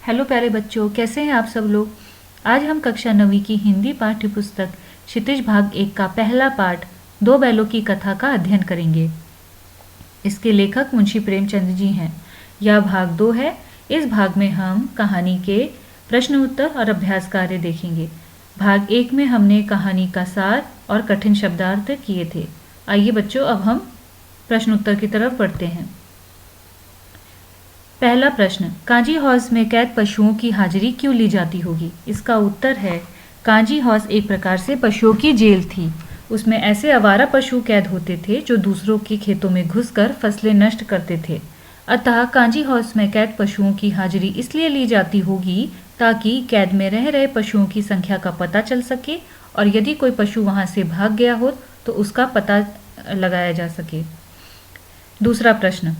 Hello प्यारे बच्चों, कैसे हैं आप सब लोग। आज हम कक्षा 9वीं की हिंदी पाठ्य पुस्तक क्षितिज भाग 1 का पहला पाठ दो बैलों की कथा का अध्ययन करेंगे। इसके लेखक मुंशी प्रेमचंद जी हैं। यह भाग 2 है। इस भाग में हम कहानी के प्रश्न उत्तर और अभ्यास कार्य देखेंगे। भाग 1 में हमने कहानी का सार और कठिन शब्दार्थ किए थे। आइए बच्चों, अब हम प्रश्न उत्तर की तरफ बढ़ते हैं। पहला प्रश्न, कांजी हाउस में कैद पशुओं की हाजिरी क्यों ली जाती होगी। इसका उत्तर है, कांजी हाउस एक प्रकार से पशुओं की जेल थी। उसमें ऐसे आवारा पशु कैद होते थे जो दूसरों के खेतों में घुसकर फसलें नष्ट करते थे। अतः कांजी हाउस में कैद पशुओं की हाजिरी इसलिए ली जाती होगी ताकि कैद में रह रहे पशुओं की संख्या का पता चल सके और यदि कोई पशु वहां से भाग गया हो तो उसका पता लगाया जा सके। दूसरा प्रश्न,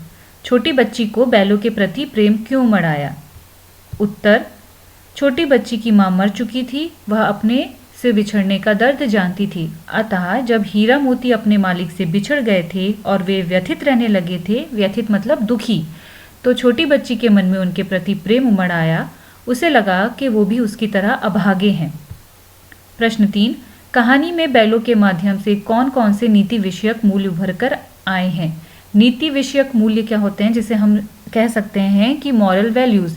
छोटी बच्ची को बैलों के प्रति प्रेम क्यों उमड़ आया। उत्तर, छोटी बच्ची की मां मर चुकी थी। वह अपने से बिछड़ने का दर्द जानती थी। अतः जब हीरा मोती अपने मालिक से बिछड़ गए थे और वे व्यथित रहने लगे थे, व्यथित मतलब दुखी, तो छोटी बच्ची के मन में उनके प्रति प्रेम उमड़ आया। उसे लगा कि वो भी उसकी तरह अभागे हैं। प्रश्न 3, कहानी में बैलों के माध्यम से कौन कौन से नीति विषयक मूल्य उभर कर आए हैं। नीति विषयक मूल्य क्या होते हैं, जिसे हम कह सकते हैं कि मॉरल वैल्यूज़।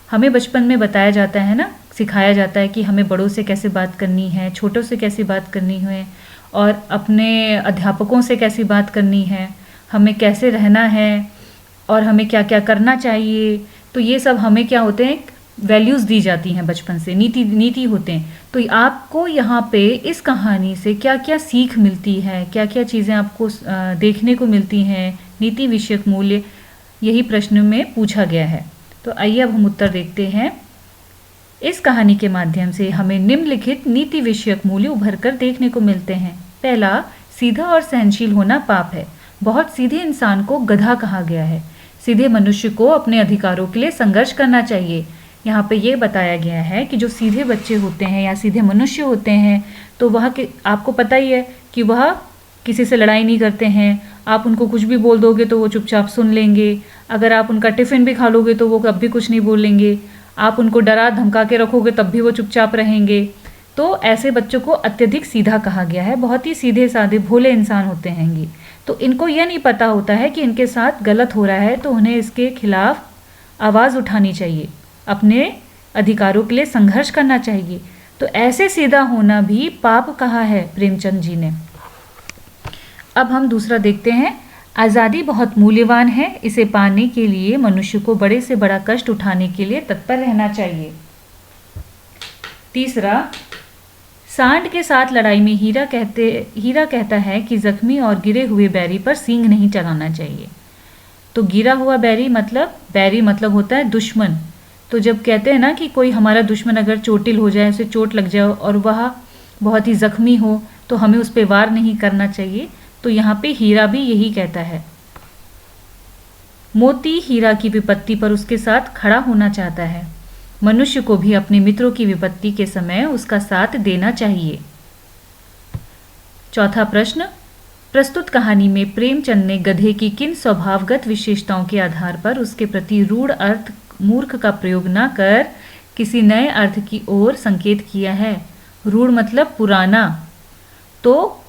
हमें बचपन में बताया जाता है ना, सिखाया जाता है कि हमें बड़ों से कैसे बात करनी है, छोटों से कैसे बात करनी है और अपने अध्यापकों से कैसी बात करनी है, हमें कैसे रहना है और हमें क्या क्या करना चाहिए। तो ये सब हमें क्या होते हैं, वैल्यूज़ दी जाती हैं बचपन से, नीति होते हैं। तो आपको यहाँ पे इस कहानी से क्या क्या सीख मिलती है, क्या क्या चीज़ें आपको देखने को मिलती हैं, नीति विषयक मूल्य, यही प्रश्न में पूछा गया है। तो आइए अब हम उत्तर देखते हैं। इस कहानी के माध्यम से हमें निम्नलिखित नीति विषयक मूल्य उभर कर देखने को मिलते हैं। पहला, सीधा और सहनशील होना पाप है। बहुत सीधे इंसान को गधा कहा गया है। सीधे मनुष्य को अपने अधिकारों के लिए संघर्ष करना चाहिए। यहाँ पे ये बताया गया है कि जो सीधे बच्चे होते हैं या सीधे मनुष्य होते हैं, तो वह आपको पता ही है कि वह किसी से लड़ाई नहीं करते हैं। आप उनको कुछ भी बोल दोगे तो वो चुपचाप सुन लेंगे। अगर आप उनका टिफ़िन भी खा लोगे तो वो कभी कुछ नहीं बोलेंगे। आप उनको डरा धमका के रखोगे तब भी वो चुपचाप रहेंगे। तो ऐसे बच्चों को अत्यधिक सीधा कहा गया है। बहुत ही सीधे साधे भोले इंसान होते हैं ये। तो इनको यह नहीं पता होता है कि इनके साथ गलत हो रहा है, तो उन्हें इसके खिलाफ आवाज़ उठानी चाहिए, अपने अधिकारों के लिए संघर्ष करना चाहिए। तो ऐसे सीधा होना भी पाप कहा है प्रेमचंद जी ने। अब हम दूसरा देखते हैं। आज़ादी बहुत मूल्यवान है। इसे पाने के लिए मनुष्य को बड़े से बड़ा कष्ट उठाने के लिए तत्पर रहना चाहिए। तीसरा, सांड के साथ लड़ाई में हीरा कहता है कि जख्मी और गिरे हुए बैरी पर सींग नहीं चलाना चाहिए। तो गिरा हुआ बैरी मतलब होता है दुश्मन। तो जब कहते हैं ना कि कोई हमारा दुश्मन अगर चोटिल हो जाए, उसे चोट लग जाए और वह बहुत ही जख्मी हो, तो हमें उस पर वार नहीं करना चाहिए। तो यहाँ पे हीरा भी यही कहता है। मोती हीरा की विपत्ति पर उसके साथ खड़ा होना चाहता है। मनुष्य को भी अपने मित्रों की विपत्ति के समय उसका साथ देना चाहिए। चौथा प्रश्न, प्रस्तुत कहानी में प्रेमचंद ने गधे की किन स्वभावगत विशेषताओं के आधार पर उसके प्रति रूढ़ अर्थ मूर्ख का प्रयोग न कर किसी नए अर्थ की ओर संकेत किया है। रूढ़ मतलब पुराना। तो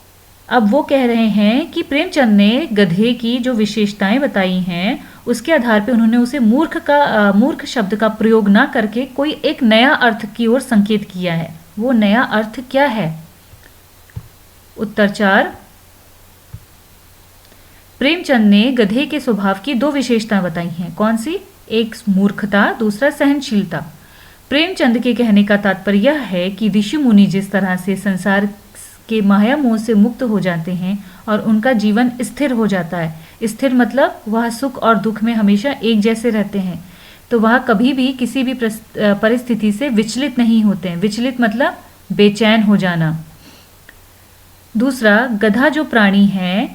अब वो कह रहे हैं कि प्रेमचंद ने गधे की जो विशेषताएं बताई हैं उसके आधार पे उन्होंने उसे मूर्ख शब्द का प्रयोग ना करके कोई एक नया अर्थ की ओर संकेत किया है। वो नया अर्थ क्या है। उत्तर 4, प्रेमचंद ने गधे के स्वभाव की दो विशेषताएं बताई हैं। कौन सी। एक मूर्खता, दूसरा सहनशीलता। प्रेमचंद के कहने का तात्पर्य यह है कि ऋषि मुनि जिस तरह से संसार के माया मोह से मुक्त हो जाते हैं और उनका जीवन स्थिर हो जाता है। स्थिर मतलब वह सुख और दुख में हमेशा एक जैसे रहते हैं। तो वह कभी भी किसी भी परिस्थिति से विचलित नहीं होते हैं। विचलित मतलब बेचैन हो जाना। दूसरा, गधा जो प्राणी है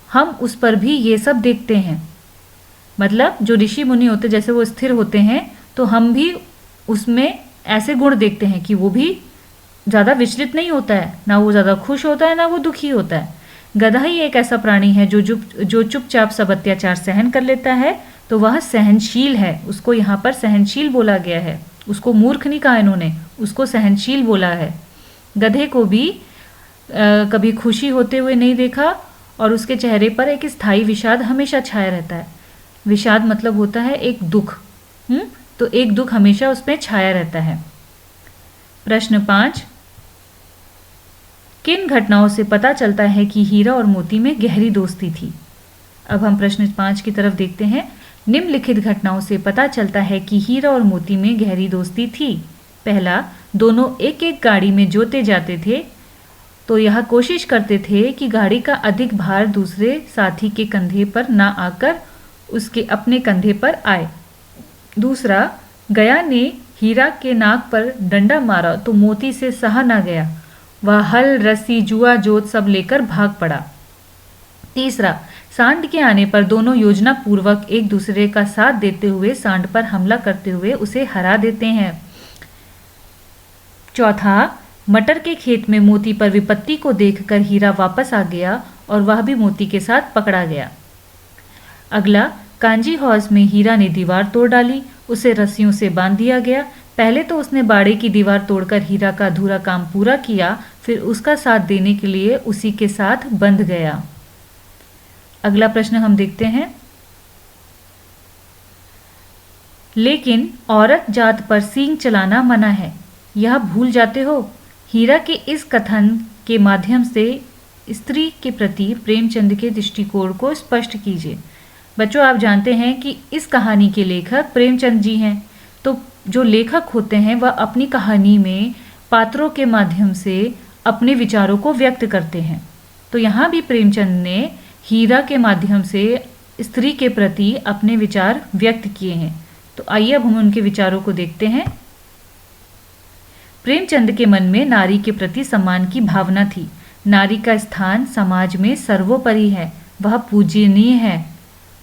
हम उस पर भी ये सब देखते हैं। मतलब जो ऋषि मुनि होते जैसे वो स्थिर होते हैं, तो हम भी उसमें ऐसे गुण देखते हैं कि वो भी ज़्यादा विचलित नहीं होता है, ना वो ज़्यादा खुश होता है ना वो दुखी होता है। गधा ही एक ऐसा प्राणी है जो चुपचाप सब अत्याचार सहन कर लेता है। तो वह सहनशील है, उसको यहाँ पर सहनशील बोला गया है। उसको मूर्ख नहीं कहा इन्होंने, उसको सहनशील बोला है। गधे को भी कभी खुशी होते हुए नहीं देखा और उसके चेहरे पर एक स्थायी विषाद हमेशा छाया रहता है। विषाद मतलब होता है एक दुख, तो एक दुख हमेशा उसमें छाया रहता है। प्रश्न 5, किन घटनाओं से पता चलता है कि हीरा और मोती में गहरी दोस्ती थी? अब हम प्रश्न 5 की तरफ देखते हैं। निम्नलिखित घटनाओं से पता चलता है कि हीरा और मोती में गहरी दोस्ती थी। पहला, दोनों एक एक गाड़ी में जोते जाते थे, तो यह कोशिश करते थे कि गाड़ी का अधिक भार दूसरे साथी के कंधे पर ना आकर उसके अपने कंधे पर आए। दूसरा, गया ने हीरा के नाक पर डंडा मारा तो मोती से सहा ना गया, वह हल, रस्सी, जुआ जोत सब लेकर भाग पड़ा। तीसरा, सांड के आने पर दोनों योजना पूर्वक एक दूसरे का साथ देते हुए सांड पर हमला करते हुए उसे हरा देते हैं। चौथा, मटर के खेत में मोती पर विपत्ति को देखकर हीरा वापस आ गया और वह भी मोती के साथ पकड़ा गया। अगला, कांजी हौज में हीरा ने दीवार तोड़ डाली, उसे रस्सियों से बांध दिया गया। पहले तो उसने बाड़े की दीवार तोड़कर हीरा का अधूरा काम पूरा किया, फिर उसका साथ देने के लिए उसी के साथ बंध गया। अगला प्रश्न हम देखते हैं। लेकिन औरत जात पर सींग चलाना मना है, यह भूल जाते हो? हीरा के इस कथन के माध्यम से स्त्री के प्रति प्रेमचंद के दृष्टिकोण को स्पष्ट कीजिए। बच्चों, आप जानते हैं कि इस कहानी के लेखक प्रेमचंद जी हैं। तो जो लेखक होते हैं वह अपनी कहानी में पात्रों के माध्यम से अपने विचारों को व्यक्त करते हैं। तो यहाँ भी प्रेमचंद ने हीरा के माध्यम से स्त्री के प्रति अपने विचार व्यक्त किए हैं। तो आइए अब हम उनके विचारों को देखते हैं। प्रेमचंद के मन में नारी के प्रति सम्मान की भावना थी। नारी का स्थान समाज में सर्वोपरि है, वह पूजनीय है।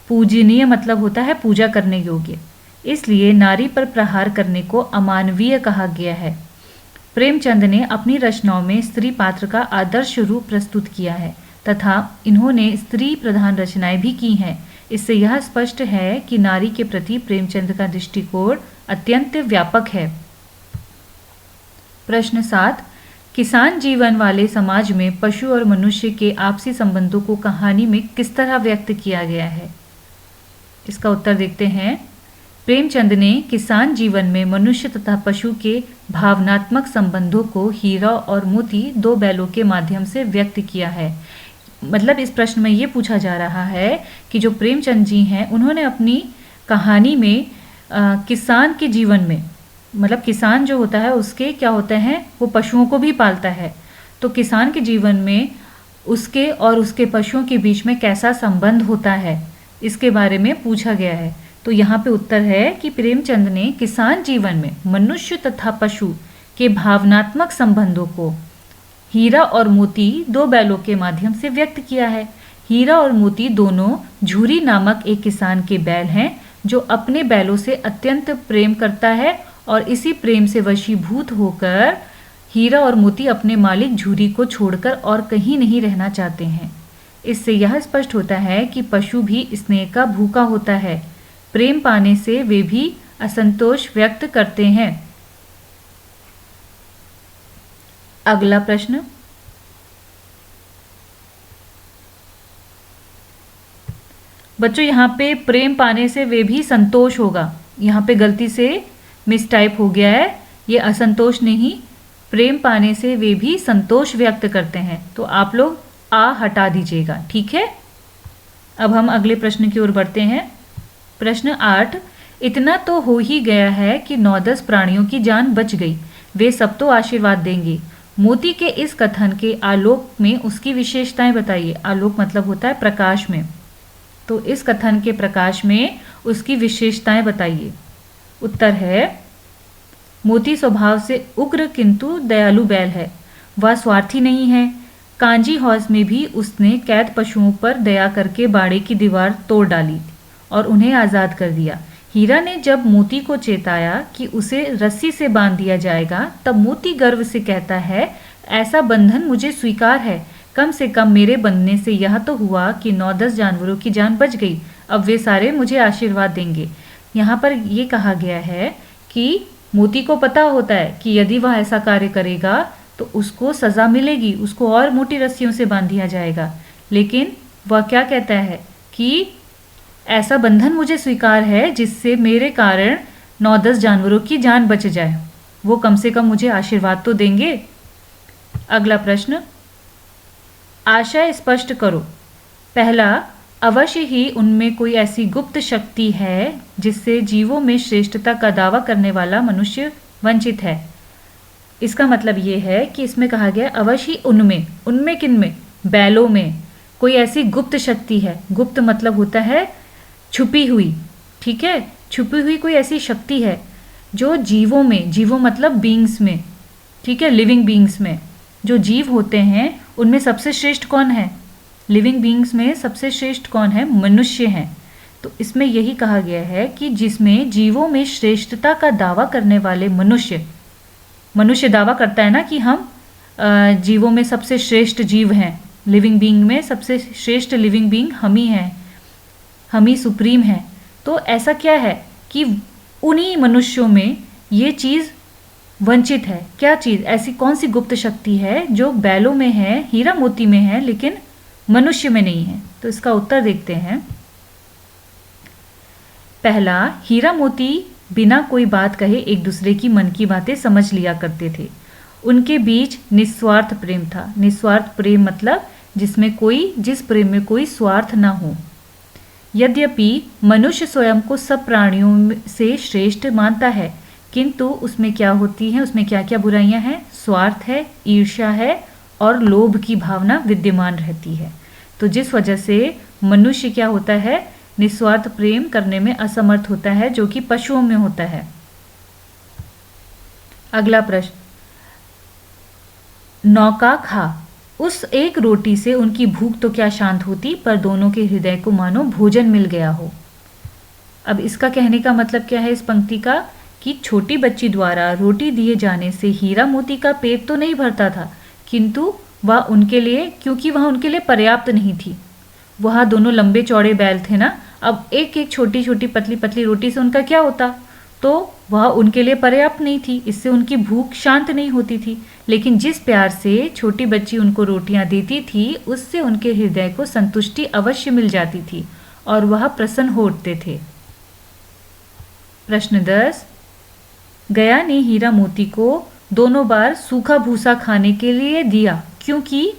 पूजनीय मतलब होता है पूजा करने योग्य, इसलिए नारी पर प्रहार करने को अमानवीय कहा गया है। प्रेमचंद ने अपनी रचनाओं में स्त्री पात्र का आदर्श रूप प्रस्तुत किया है तथा इन्होंने स्त्री प्रधान रचनाएं भी की हैं। इससे यह स्पष्ट है कि नारी के प्रति प्रेमचंद का दृष्टिकोण अत्यंत व्यापक है। प्रश्न 7, किसान जीवन वाले समाज में पशु और मनुष्य के आपसी संबंधों को कहानी में किस तरह व्यक्त किया गया है? इसका उत्तर देखते हैं। प्रेमचंद ने किसान जीवन में मनुष्य तथा पशु के भावनात्मक संबंधों को हीरा और मोती दो बैलों के माध्यम से व्यक्त किया है। मतलब इस प्रश्न में ये पूछा जा रहा है कि जो प्रेमचंद जी हैं उन्होंने अपनी कहानी में किसान के जीवन में, मतलब किसान जो होता है उसके क्या होते हैं, वो पशुओं को भी पालता है। तो किसान के जीवन में उसके और उसके पशुओं के बीच में कैसा संबंध होता है, इसके बारे में पूछा गया है। तो यहाँ पे उत्तर है कि प्रेमचंद ने किसान जीवन में मनुष्य तथा पशु के भावनात्मक संबंधों को हीरा और मोती दो बैलों के माध्यम से व्यक्त किया है। हीरा और मोती दोनों झूरी नामक एक किसान के बैल हैं जो अपने बैलों से अत्यंत प्रेम करता है और इसी प्रेम से वशीभूत होकर हीरा और मोती अपने मालिक झूरी को छोड़कर और कहीं नहीं रहना चाहते हैं। इससे यह स्पष्ट होता है कि पशु भी स्नेह का भूखा होता है। प्रेम पाने से वे भी असंतोष व्यक्त करते हैं। अगला प्रश्न, बच्चों यहाँ पे प्रेम पाने से वे भी संतोष होगा, यहाँ पे गलती से मिसटाइप हो गया है, ये असंतोष नहीं, प्रेम पाने से वे भी संतोष व्यक्त करते हैं। तो आप लोग आ हटा दीजिएगा, ठीक है। अब हम अगले प्रश्न की ओर बढ़ते हैं। प्रश्न 8, इतना तो हो ही गया है कि 9-10 प्राणियों की जान बच गई, वे सब तो आशीर्वाद देंगे। मोती के इस कथन के आलोक में उसकी विशेषताएं बताइए। आलोक मतलब होता है प्रकाश में, तो इस कथन के प्रकाश में उसकी विशेषताएं बताइए। उत्तर है, मोती स्वभाव से उग्र किंतु दयालु बैल है, वह स्वार्थी नहीं है। कांजी हौज में भी उसने कैद पशुओं पर दया करके बाड़े की दीवार तोड़ डाली और उन्हें आज़ाद कर दिया। हीरा ने जब मोती को चेताया कि उसे रस्सी से बांध दिया जाएगा, तब मोती गर्व से कहता है, ऐसा बंधन मुझे स्वीकार है, कम से कम मेरे बंधने से यह तो हुआ कि 9-10 जानवरों की जान बच गई। अब वे सारे मुझे आशीर्वाद देंगे। यहाँ पर ये कहा गया है कि मोती को पता होता है कि यदि वह ऐसा कार्य करेगा तो उसको सज़ा मिलेगी, उसको और मोटी रस्सियों से बांध दिया जाएगा। लेकिन वह क्या कहता है कि ऐसा बंधन मुझे स्वीकार है जिससे मेरे कारण 9-10 जानवरों की जान बच जाए। वो कम से कम मुझे आशीर्वाद तो देंगे। अगला प्रश्न, आशय स्पष्ट करो। पहला, अवश्य ही उनमें कोई ऐसी गुप्त शक्ति है जिससे जीवों में श्रेष्ठता का दावा करने वाला मनुष्य वंचित है। इसका मतलब ये है कि इसमें कहा गया अवश्य ही उनमें, उनमें किन में? बैलों में कोई ऐसी गुप्त शक्ति है। गुप्त मतलब होता है छुपी हुई, ठीक है, छुपी हुई कोई ऐसी शक्ति है जो जीवों में, जीवों मतलब बीइंग्स में, ठीक है, लिविंग बीइंग्स में, जो जीव होते हैं उनमें सबसे श्रेष्ठ कौन है? लिविंग बीइंग्स में सबसे श्रेष्ठ कौन है? मनुष्य हैं। तो इसमें यही कहा गया है कि जिसमें जीवों में श्रेष्ठता का दावा करने वाले मनुष्य, मनुष्य दावा करता है ना कि हम जीवों में सबसे श्रेष्ठ जीव हैं, लिविंग बीइंग में सबसे श्रेष्ठ लिविंग बीइंग हम ही हैं, हम ही सुप्रीम हैं। तो ऐसा क्या है कि उन्हीं मनुष्यों में ये चीज़ वंचित है। क्या चीज़? ऐसी कौन सी गुप्त शक्ति है जो बैलों में है, हीरा मोती में है, लेकिन मनुष्य में नहीं है? तो इसका उत्तर देखते हैं। पहला, हीरा मोती बिना कोई बात कहे एक दूसरे की मन की बातें समझ लिया करते थे। उनके बीच निस्वार्थ प्रेम था। निस्वार्थ प्रेम मतलब जिस प्रेम में कोई स्वार्थ ना हो। यद्यपि मनुष्य स्वयं को सब प्राणियों से श्रेष्ठ मानता है, किंतु उसमें क्या होती है, उसमें क्या क्या बुराइयां हैं? स्वार्थ है, ईर्ष्या है और लोभ की भावना विद्यमान रहती है। तो जिस वजह से मनुष्य क्या होता है? निस्वार्थ प्रेम करने में असमर्थ होता है, जो कि पशुओं में होता है। अगला प्रश्न, नौका खा। उस एक रोटी से उनकी भूख तो क्या शांत होती, पर दोनों के हृदय को मानो भोजन मिल गया हो। अब इसका कहने का मतलब क्या है इस पंक्ति का? कि छोटी बच्ची द्वारा रोटी दिए जाने से हीरा मोती का पेट तो नहीं भरता था, किंतु वह उनके लिए, क्योंकि वह उनके लिए पर्याप्त नहीं थी। वहाँ दोनों लंबे चौड़े बैल थे ना, अब एक एक छोटी छोटी पतली पतली रोटी से उनका क्या होता? तो वह उनके लिए पर्याप्त नहीं थी, इससे उनकी भूख शांत नहीं होती थी। लेकिन जिस प्यार से छोटी बच्ची उनको रोटियां देती थी, उससे उनके हृदय को संतुष्टि अवश्य मिल जाती थी और वह प्रसन्न हो उठते थे। प्रश्न 10, गया ने हीरा मोती को दोनों बार सूखा भूसा खाने के लिए दिया, क्योंकि?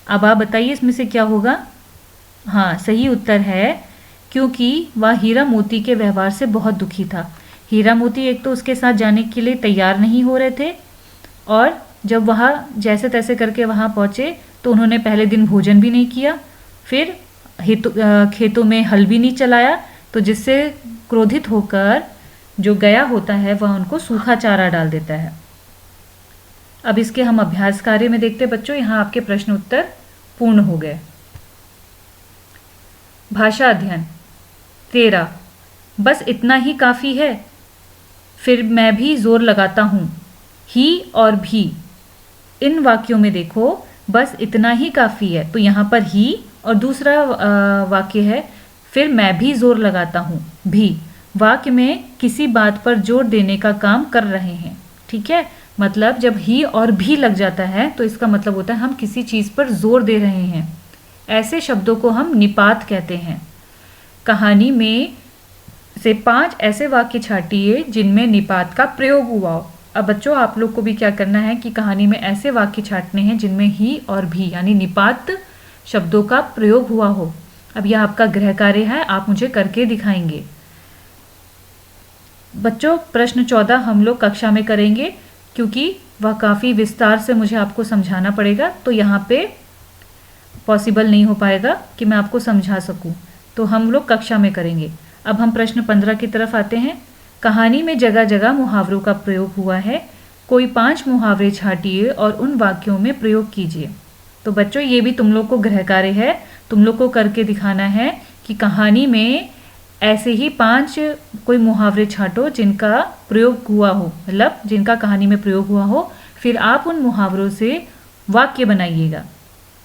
अब आप बताइए इसमें से क्या होगा? हाँ, सही उत्तर है क्योंकि वह हीरा मोती के व्यवहार से बहुत दुखी था। हीरा मोती एक तो उसके साथ जाने के लिए तैयार नहीं हो रहे थे, और जब वह जैसे तैसे करके वहाँ पहुँचे तो उन्होंने पहले दिन भोजन भी नहीं किया, फिर खेतों में हल भी नहीं चलाया, तो जिससे क्रोधित होकर जो गया होता है वह उनको सूखा चारा डाल देता है। अब इसके हम अभ्यास कार्य में देखते बच्चों। यहाँ आपके प्रश्न उत्तर पूर्ण हो गए। भाषा अध्ययन 13, बस इतना ही काफ़ी है। फिर मैं भी जोर लगाता हूँ। ही और भी, इन वाक्यों में देखो, बस इतना ही काफ़ी है, तो यहाँ पर ही, और दूसरा वाक्य है फिर मैं भी जोर लगाता हूँ। भी वाक्य में किसी बात पर जोर देने का काम कर रहे हैं, ठीक है। मतलब जब ही और भी लग जाता है तो इसका मतलब होता है हम किसी चीज़ पर जोर दे रहे हैं। ऐसे शब्दों को हम निपात कहते हैं। कहानी में से 5 ऐसे वाक्य छाटिए जिनमें निपात का प्रयोग हुआ हो। अब बच्चों आप लोग को भी क्या करना है कि कहानी में ऐसे वाक्य छाटने हैं जिनमें ही और भी यानी निपात शब्दों का प्रयोग हुआ हो। अब यह आपका गृह कार्य है, आप मुझे करके दिखाएंगे। बच्चों प्रश्न 14 हम लोग कक्षा में करेंगे क्योंकि वह काफ़ी विस्तार से मुझे आपको समझाना पड़ेगा, तो यहाँ पे पॉसिबल नहीं हो पाएगा कि मैं आपको समझा सकूं, तो हम लोग कक्षा में करेंगे। अब हम प्रश्न 15 की तरफ आते हैं। कहानी में जगह जगह मुहावरों का प्रयोग हुआ है। कोई 5 मुहावरे छाटिए और उन वाक्यों में प्रयोग कीजिए। तो बच्चों ये भी तुम लोग को गृह कार्य है, तुम लोग को करके दिखाना है कि कहानी में ऐसे ही 5 कोई मुहावरे छाटो जिनका प्रयोग हुआ हो, मतलब जिनका कहानी में प्रयोग हुआ हो, फिर आप उन मुहावरों से वाक्य बनाइएगा,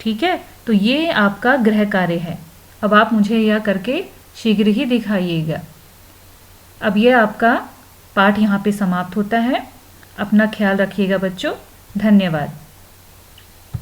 ठीक है। तो ये आपका गृह कार्य है। अब आप मुझे यह करके शीघ्र ही दिखाइएगा। अब यह आपका पाठ यहाँ पे समाप्त होता है। अपना ख्याल रखिएगा बच्चों। धन्यवाद।